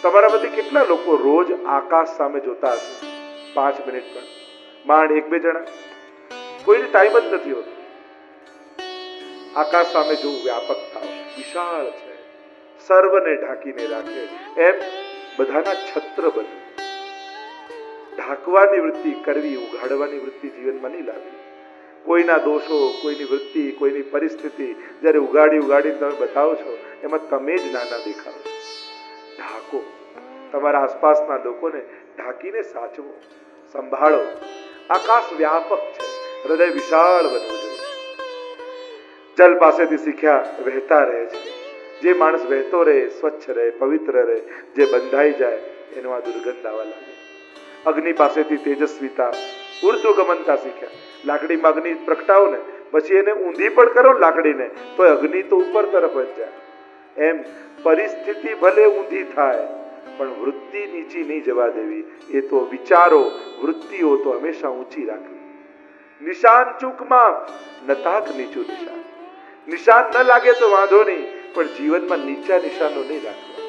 તમારામાંથી કેટલા લોકો રોજ આકાશ સામે જોતા હશે 5 મિનિટ પણ? માંડ 1-2 જણા. કોઈને ટાઈમ જ નથી હોતો. આકાશ સામે જોવું વ્યાપકતા વિશાળ છે, સર્વને ઢાંકીને રાખે, એમ બધાના છત્ર બનવું. ઢાંકવાની વૃત્તિ કરવી, ઉઘાડવાની વૃત્તિ જીવનમાં નહીં લાવવી. કોઈના દોષો, કોઈની વૃત્તિ, કોઈની પરિસ્થિતિ જ્યારે ઉઘાડીને તમે બતાવો છો, એમાં તમે જ નાના દેખાવ છો. ઢાંકો, તમારા આસપાસના લોકોને ઢાંકીને સાચવો, સંભાળો. આકાશ વ્યાપક છે, હૃદય વિશાળ બનવું જોઈએ. જલ પાસેથી શીખ્યા, વહેતા રહે છે. જે માણસ વહેતો રહે, સ્વચ્છ રહે, પવિત્ર રહે, જે બંધાઈ જાય, એનો આ દુર્ગંધ આવવા લાગે. અગ્નિ પાસેથી તેજસ્વીતા, ઉર્ધ્વગમનતા શીખ્યા. લાકડીમાં અગ્નિ પ્રગટાવો ને, પછી એને ઊંધી પણ કરો લાકડીને, તો અગ્નિ તો ઉપર તરફ જ જાય. એમ પરિસ્થિતિ ભલે ઊંધી થાય, પણ વૃત્તિ નીચી નહીં જવા દેવી. એ તો વિચારો, વૃત્તિઓ તો હંમેશા ઊંચી રાખવી. નિશાન ચૂકમાં નતાક નીચું નિશાન. નિશાન ન લાગે તો વાંધો નહીં, પણ જીવનમાં નીચા નિશાનો નહીં રાખવા.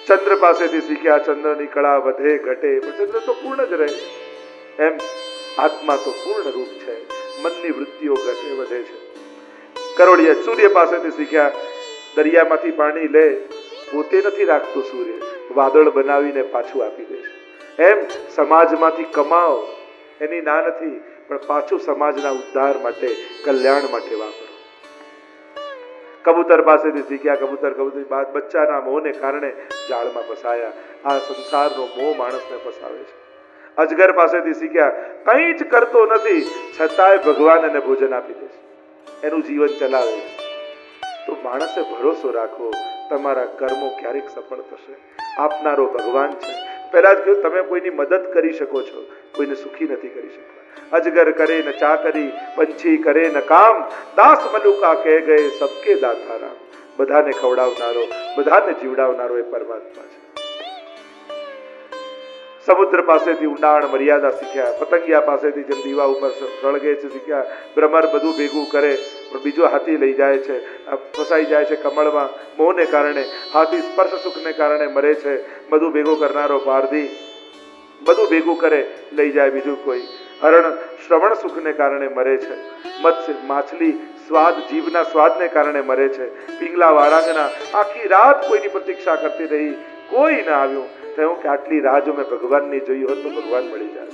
ચંદ્ર પાસેથી શીખ્યા, ચંદ્રની કળા વધે ઘટે, પણ ચંદ્ર તો પૂર્ણ જ રહે. એમ આત્મા તો પૂર્ણ રૂપ છે, મનની વૃત્તિઓ ઘટે વધે છે. કરોડિયા સૂર્ય પાસેથી શીખ્યા, દરિયામાંથી પાણી લે, પોતે નથી રાખતું સૂર્ય, વાદળ બનાવીને પાછું આપી દે છે. એમ સમાજમાંથી કમાઓ, એની ના નથી, પણ પાછું સમાજના ઉદ્ધાર માટે, કલ્યાણ માટે વાપરો. કબૂતર પાસેથી શીખ્યા, કબૂતર બચ્ચાના મોહને કારણે જાળમાં ફસાયા. આ સંસારનો મોહ માણસને ફસાવે છે. અજગર પાસેથી શીખ્યા, કંઈ જ કરતો નથી, છતાંય ભગવાન એને ભોજન આપી દે છે, એનું જીવન ચલાવે છે. તો માણસે ભરોસો રાખવો, તમારા કર્મો ક્યારેક સફળ થશે. આપનારો ભગવાન છે. પહેલા જ કહ્યું, તમે કોઈની મદદ કરી શકો છો, કોઈને સુખી નથી કરી શકતા. અજગર કરે ન ચાકરી, પંછી કરે ન કામ, દાસ મલુકા કહે ગયે સબકે દાતા રામ. બધાને ખવડાવનારો, બધાને જીવડાવનારો એ પરમાત્મા છે. સમુદ્ર પાસેથી ઊંડાણ મર્યાદા શીખ્યા. પતંગિયા પાસેથી જેમ દીવા ઉપર સળગે છે શીખ્યા. ભ્રમર બધું ભેગું કરે, પણ બીજો હાથી લઈ જાય છે, ફસાઈ જાય છે કમળમાં. મોહને કારણે હાથી સ્પર્શ સુખને કારણે મરે છે. બધું ભેગું કરનારો પારધી બધું ભેગું કરે, લઈ જાય બીજું કોઈ. હરણ શ્રવણ સુખને કારણે મરે છે. મત્સ્ય માછલી સ્વાદ, જીભના સ્વાદને કારણે મરે છે. પિંગલા વાળાંગના આખી રાત કોઈની પ્રતીક્ષા કરતી રહી, કોઈ ના આવ્યું. થયું કે આટલી રાહ જો મેં ભગવાનની જોઈ હોત તો ભગવાન મળી જાય.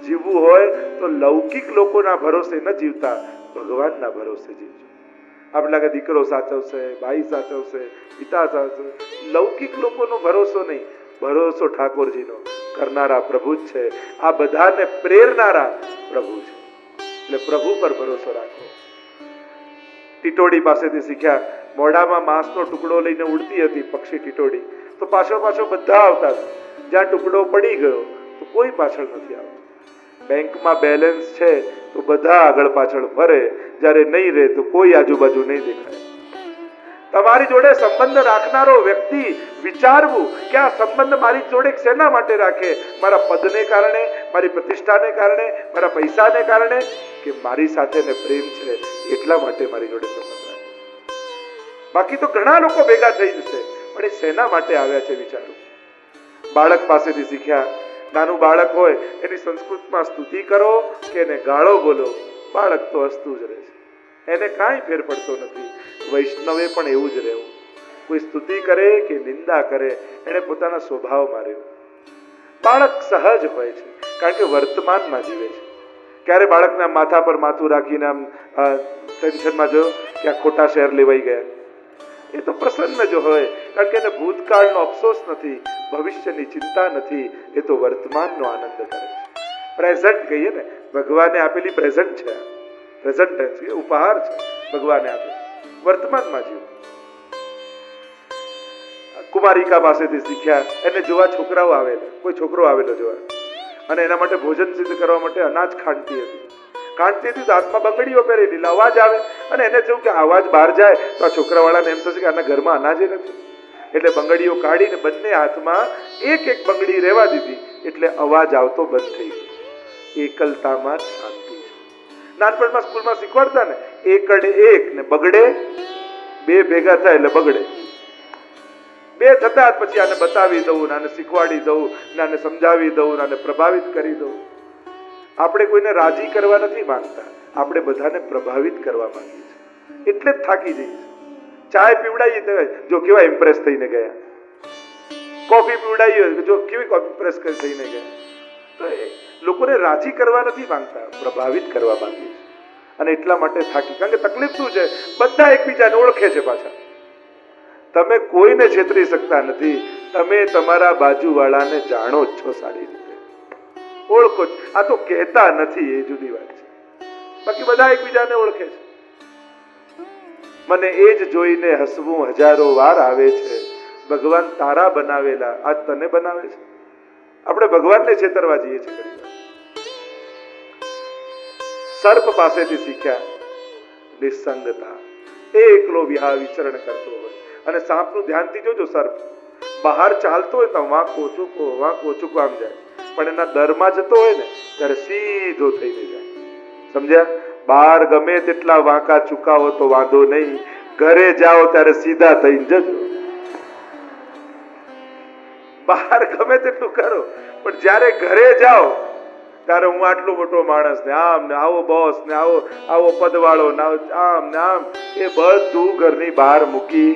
જીવવું હોય તો લૌકિક લોકોના ભરોસે ન જીવતા, ભગવાનના ભરોસે જીવજો. આપણે લાગે દીકરો સાચવશે, ભાઈ સાચવશે, પિતા સાચવશે. લૌકિક લોકોનો ભરોસો નહીં, ભરોસો ઠાકોરજીનો કરનારા પ્રભુ જ છે. આ બધાને પ્રેરનારા પ્રભુ છે, એટલે પ્રભુ પર ભરોસો રાખો. ટીટોડી પાસેથી શીખ્યા, મોઢામાં માંસનો ટુકડો લઈને ઉડતી હતી પક્ષી ટીટોડી, તો પાછળ બધા આવતા હતા. જ્યાં ટુકડો પડી ગયો તો કોઈ પાછળ નથી આવતું. બેંકમાં બેલેન્સ છે તો બધા આગળ પાછળ ફરે, જ્યારે નહીં રહે તો કોઈ આજુબાજુ નહીં દેખાય. તમારી જોડે સંબંધ રાખનારો વ્યક્તિ વિચારવું કે આ સંબંધ મારી જોડે શેના માટે રાખે? મારા પદને કારણે, મારી પ્રતિષ્ઠાને કારણે, મારા પૈસાને કારણે, કે મારી સાથે ને પ્રેમ છે એટલા માટે મારી જોડે સંબંધ રાખે. બાકી તો ઘણા લોકો ભેગા થઈ જશે, પણ એ શેના માટે આવ્યા છે વિચારો. બાળક પાસેથી શીખ્યા, નાનું બાળક હોય એની સંસ્કૃતમાં સ્તુતિ કરો કે એને ગાળો બોલો, બાળક તો હસતું જ રહે છે, એને કાંઈ ફેર પડતો નથી. વૈષ્ણવે પણ એવું જ રહેવું. કોઈ સ્તુતિ કરે કે નિંદા કરે, એને પોતાના સ્વભાવમાં રહેવું. બાળક સહજ હોય છે, કારણ કે વર્તમાનમાં જીવે છે. ક્યારે બાળકના માથા પર માથું રાખીને આમ ટેન્શનમાં જો કે આ ખોટા શેર લેવાઈ ગયા, એ તો પ્રસન્ન જ હોય, કારણ કે એને ભૂતકાળનો અફસોસ નથી, ભવિષ્યની ચિંતા નથી. એ તો વર્તમાનનો આનંદ કરે છે. પ્રેઝન્ટ કહીએ ને, ભગવાને આપેલી પ્રેઝન્ટ છે, પ્રેઝન્ટ ટેન્સ ઉપહાર છે ભગવાને આપેલો. વર્તમાનમાં જીવો. કુમારિકા પાસેથી શીખ્યા, એને જોવા છોકરાઓ આવેલા, કોઈ છોકરો આવેલો જોવા, અને એના માટે ભોજન સિદ્ધ કરવા માટે અનાજ ખાંડતી હતી. તો હાથમાં બંગડીઓ પહેરેલી, અવાજ આવે અને એને થયું કે અવાજ બહાર જાય તો આ છોકરાવાળાને એમ થશે કે આના ઘરમાં અનાજ નથી. એટલે બંગડીઓ કાઢીને બંને હાથમાં એક એક બંગડી રહેવા દીધી, એટલે અવાજ આવતો બંધ થઈ ગયો. એકલતામાં જ શાંતિ છે. નાનપણમાં સ્કૂલમાં શીખવાડતા ને, એકડે એક ને બગડે બે ભેગા થાય એટલે બગડે. બે થતા જ પછી આને બતાવી દઉં, આને શીખવાડી દઉં, આને સમજાવી દઉં, આને પ્રભાવિત કરી દઉં. આપણે કોઈને રાજી કરવા નથી માંગતા, આપણે બધાને પ્રભાવિત કરવા માંગીએ છીએ. એટલે જ થાકી જઈએ. ચાય પીવડાવીએ તો જો કેવા ઇમ્પ્રેસ થઈને ગયા, કોફી પીવડાવીએ જો કેવી કોફી ઇમ્પ્રેસ થઈને ગયા. તો લોકોને રાજી કરવા નથી માંગતા, પ્રભાવિત કરવા માંગીએ છીએ. અને એટલા માટે થાકી. કારણ કે તકલીફ શું છે, બધા એકબીજાને ઓળખે છે. પાછા તમે કોઈને છેતરી શકતા નથી, તમે તમારા બાજુવાળાને જાણો જ છો, સારી રીતે ઓળખો જ. આ તો કહેતા નથી, એ જુદી વાત છે. બાકી બધા એકબીજાને ઓળખે છે. મને એ જ જોઈને હસવું હજારો વાર આવે છે, ભગવાન તારા બનાવેલા આજ તને બનાવે છે. આપણે ભગવાનને છેતરવા જઈએ છીએ ઘણી વાર. સર્પ પાસેથી શીખ્યા નિસંગતા. એકલો વિચરણ કરતો હોય અને સાપનું ધ્યાનથી જોજો. સર્પ બહાર ચાલતો હોય તો વાંક ઓછું આમ જાય, પણ એના દરમાં જતો હોય ને ત્યારે સીધો થઈને જાય. સમજ્યા? બહાર ગમે તેટલા વાંકા ચુકાવો તો વાંધો નહીં, ઘરે જાઓ ત્યારે સીધા થઈને જજો. બહાર ગમે તેટલું કરો, પણ જ્યારે ઘરે જાઓ ત્યારે હું આટલો મોટો માણસ ને આમ ને આવો બોસ ને આવો પદવાળો ને આમ ને આમ, એ બધું ઘરની બહાર મૂકી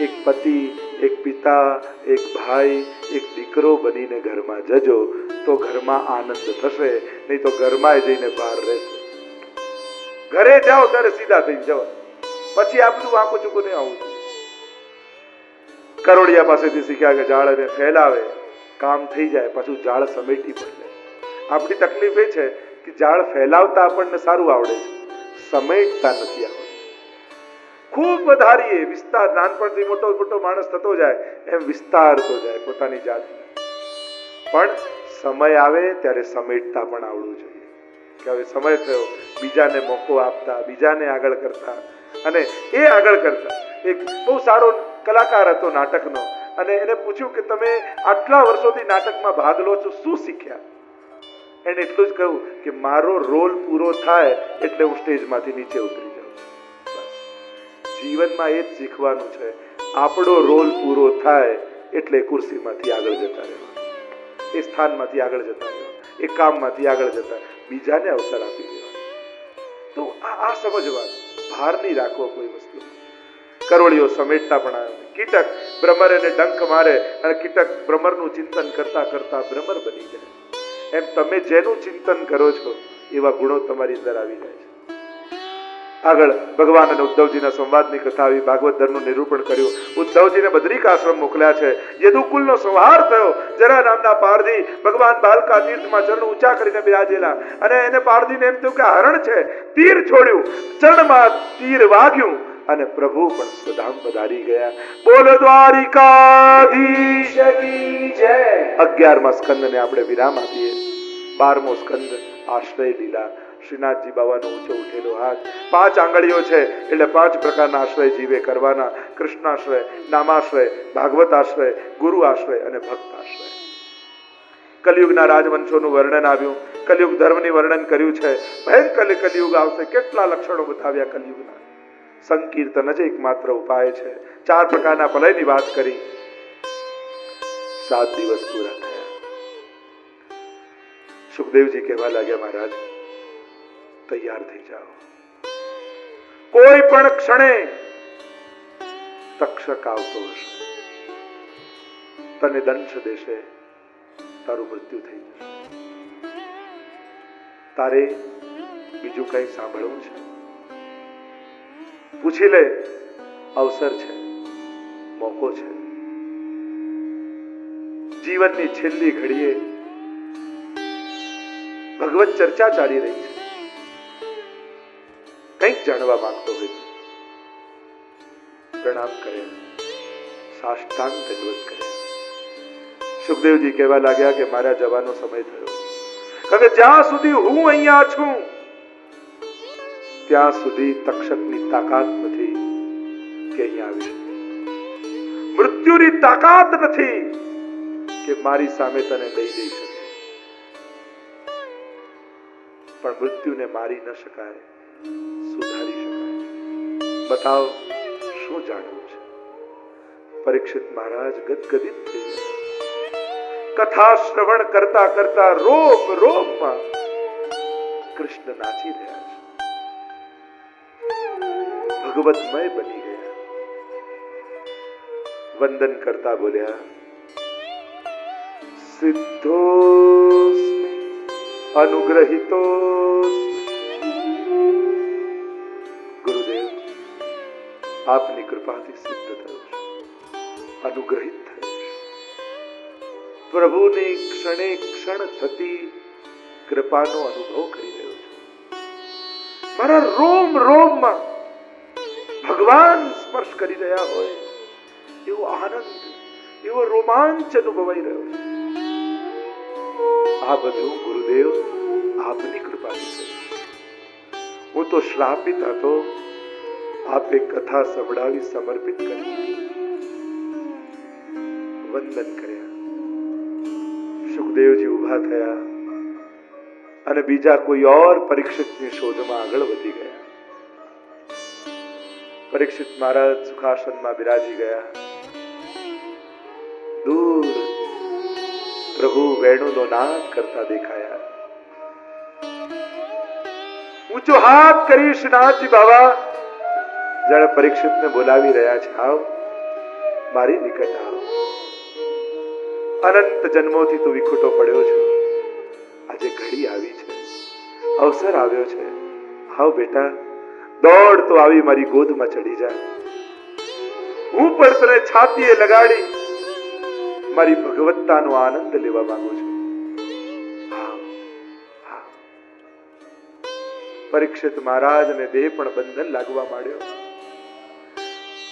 એક પતિ, એક પિતા, એક ભાઈ, એક દીકરો બનીને ઘરમાં જજો તો ઘરમાં આનંદ થશે. નહીં તો ઘરમાં જઈને બહાર રહેશે. ઘરે જાઓ ત્યારે સીધા થઈને જાઓ, પછી આ બધું વાંકો ચૂકો નહીં આવું. કરોડિયા પાસેથી શીખ્યા કે ઝાડને ફેલાવે, કામ થઈ જાય, પાછું ઝાડ સમેટી પડે. આપણી તકલીફ એ છે કે ઝાડ ફેલાવતા આપણને સારું આવડે છે, સમેટતા નથી આવડતું. ખૂબ વધારીએ વિસ્તાર, નાનપણથી મોટો માણસ થતો જાય એમ વિસ્તારતો જાય પોતાની જાતને. પણ સમય આવે ત્યારે સમેટતા પણ આવડવું જોઈએ કે હવે સમય થયો, બીજાને મોકો આપતા, બીજાને આગળ કરતા. અને એ આગળ કરતા એક બહુ સારો કલાકાર હતો નાટકનો, અને એને પૂછ્યું કે તમે આટલા વર્ષોથી નાટકમાં ભાગ લો છો, શું શીખ્યા? એને એટલું જ કહ્યું કે મારો રોલ પૂરો થાય એટલે હું સ્ટેજમાંથી નીચે ઉતરી જાઉં. જીવનમાં એ જ શીખવાનું છે, આપણો રોલ પૂરો થાય એટલે ખુરશીમાંથી આગળ જતા રહેવાનું, એ સ્થાનમાંથી આગળ જતા રહેવાનું, એ કામમાંથી આગળ જતા બીજાને અવસર આપી દેવાનો. તો આ સમજવાનું, ભાર નહીં રાખવો કોઈ વસ્તુ. કરોળીઓ સમેટતા પણ આવે. કીટક ભ્રમર એને ડંખ મારે અને કીટક ભ્રમરનું ચિંતન કરતા કરતા ભ્રમર બની જાય. એમ તમે જેનું ચિંતન કરો છો એવા ગુણો તમારી અંદર આવી જાય છે. આગળ ભગવાન અને ઉદ્ધવજીના સંવાદની કથા આવી. ભાગવત ધર્મનું નિરૂપણ કર્યું. ઉદ્ધવજીને બદ્રિક આશ્રમ મોકલ્યા છે. યદુકુલનો સંહાર થયો. જરા નામના પારધી ભગવાન બાલકા તીર્થમાં ચરણ ઊંચા કરીને બિરાજેલા, અને એને પારધીને એમ થયું કે હરણ છે. તીર છોડ્યું, ચરણમાં તીર વાગ્યું અને પ્રભુ પણ સ્વધામ પધારી ગયા. બોલો દ્વારિકાધીશ કી જય. 11મા સ્કંદને આપણે વિરામ આપીએ. 12મો સ્કંદ આશ્રય લીલા. શ્રીનાથજી બાવાનો ઊંચો ઉઠેલો હાથ. 5 આંગળીઓ છે એટલે 5 પ્રકારના આશ્રય જીવે કરવાના. કૃષ્ણાશ્રય, નામાશ્રય, ભાગવત આશ્રય, ગુરુ આશ્રય અને ભક્ત આશ્રય. કલયુગના રાજવંશોનું વર્ણન આવ્યું. કલયુગ ધર્મની વર્ણન કર્યું છે. ભયંકર કલયુગ આવશે, કેટલા લક્ષણો બતાવ્યા કલયુગના. સંકીર્તન જ એકમાત્ર ઉપાય છે. 4 પ્રકારના ભલયની વાત કરી. 7 દિવસ પૂરા થયા. સુખદેવજી કહેવા લાગ્યા, મહારાજ તૈયાર થઈ જાઓ. કોઈ પણ ક્ષણે તક્ષક આવતો હશે, તને દંશ દેશે, તારું મૃત્યુ થઈ જશે. તારે બીજું કઈ સાંભળવું છે? પૂછી લે. અવસર છે, મોકો છે. જીવનની છેલ્લી ઘડીએ ભગવત ચર્ચા ચાલી રહી છે. કંઈક જાણવા માંગતો હોય પ્રણામ કરે, સાષ્ટાંગ દંડવત કરે. સુખદેવજી કહેવા લાગ્યા કે મારા જવાનો સમય થયો. કારણ કે જ્યાં સુધી હું અહીંયા છું ત્યાં સુધી તક્ષકની તાકાત નથી કે અહીંયા આવી શકે. મૃત્યુની તાકાત નથી કે મારી સામે તને લઈ જઈ શકે. પણ મૃત્યુને મારી ન શકાય, સુધારી શકાય. બતાવો શું જાણવું છે? પરીક્ષિત મહારાજ ગદગદિત થઈ ગયા. કથા શ્રવણ કરતા કરતા રોમ રોમમાં કૃષ્ણ નાચી રહ્યા છે, ભગવતમય બની ગયા. વંદન કરતા બોલ્યા, સિદ્ધોસ્મિ અનુગ્રહિતોસ્મિ. ગુરુદેવ, આપની કૃપાથી સિદ્ધ થયો છે, અનુગ્રહિત થયો છે. પ્રભુની ક્ષણે ક્ષણ થતી કૃપાનો અનુભવ કરી રહ્યો છું. મારા રોમ રોમમાં ભગવાન સ્પર્શ કરી રહ્યા હોય એવો આનંદ, એવો રોમાંચ અનુભવાઈ રહ્યો છે. આ બધું ગુરુદેવ આપની કૃપાથી છે. હું તો શ્રાપિત હતો, આપે કથા સંભળાવી સમર્પિત કરી. વંદન કર્યા. સુખદેવજી ઉભા થયા અને બીજા કોઈ ઓર પરીક્ષિતની શોધમાં આગળ વધી ગયા. પરીક્ષિત મહારાજ સુખાસનમાં બિરાજી ગયા. દૂર પ્રભુ વેણુનો નાદ કરતા દેખાયા. ઊંચો હાથ કરી શ્રીનાથજી બાબા જાણે પરીક્ષિતને બોલાવી રહ્યા છે, આવ મારી નિકટ આવ. અનંત જન્મોથી તું વિખૂટો પડ્યો છે, આજે ઘડી આવી છે, અવસર આવ્યો છે. આવ બેટા, દોડ તો આવી મારી ગોદમાં ચડી જા. હું પણ તને છાતીએ લગાડી મારી ભગવત્તાનો આનંદ લેવા માંગુ છું. પરીક્ષિત મહારાજને દેહ પણ બંધન લાગવા માંડ્યો.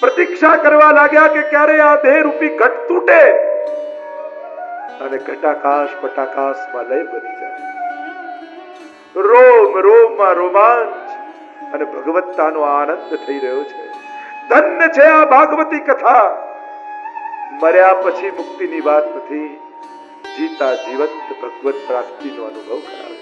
પ્રતીક્ષા કરવા લાગ્યા કે ક્યારે આ દેહ રૂપી ઘટ તૂટે અને ઘટાકાશ પટાકાશમાં લય બની જાય. રોમ રોમમાં રોમાંચ અને ભગવત્તાનો આનંદ થઈ રહ્યો છે. ધન્ય છે આ ભાગવતી કથા. મર્યા પછી મુક્તિની વાત નથી, જીતા જીવંત ભગવત પ્રાપ્તિનો અનુભવ કરાવે.